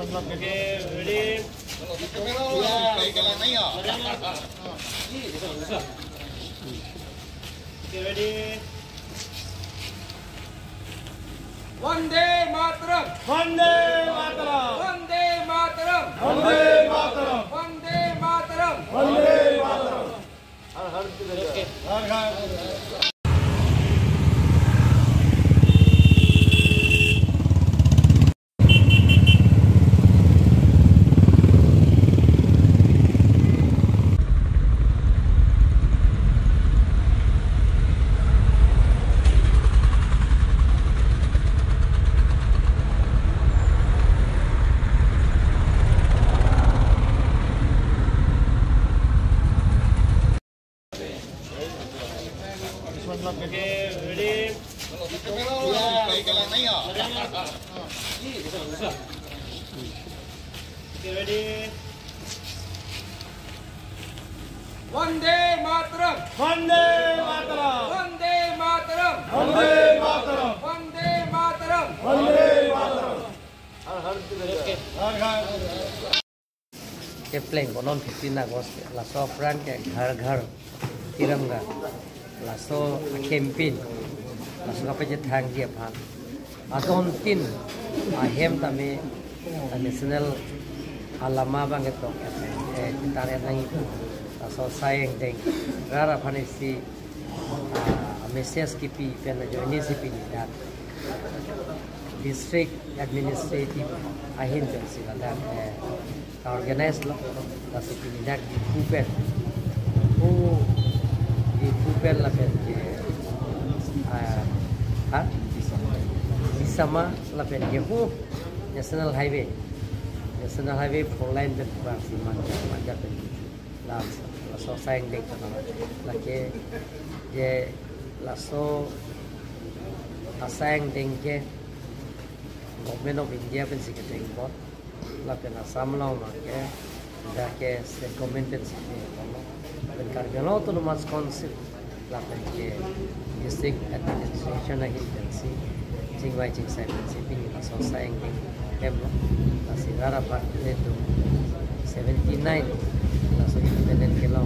Okay, ready? Okay, ready? Vande Mataram! Vande Mataram! Vande Mataram! Vande Mataram! Vande Mataram! Vande Mataram! Okay. Okay, ready? Okay, ready? Vande Mataram! Vande Mataram! Vande Mataram! Vande Mataram! Vande Mataram! Vande Mataram! Okay. के plane बनन 15 अगस्त lasso प्राण के घर घर तिरंगा lasso campaign lasso का पे थांग दिया फान अदोन तीन अहेम तमे नेशनल आलामा बांगे तो तारे नहीं लासो साइंग देंग रारा फाने सी मेसेज की पी पेन जो initiative Nida district administrative agency that organized la sepinidak di Kupen la pen di sama la pen national highway 4 lane pen bang si manja pen la so sayang dek la ke je la so asayang deng ke Government of India pen secretary board la pen Assam law ma ke da ke state government pen secretary pen Kargil Autonomous Council la pen ke district administration agency jingwai jingsai pen siping la so sayang ding keblo la sigara part le to 79 la so independent ke law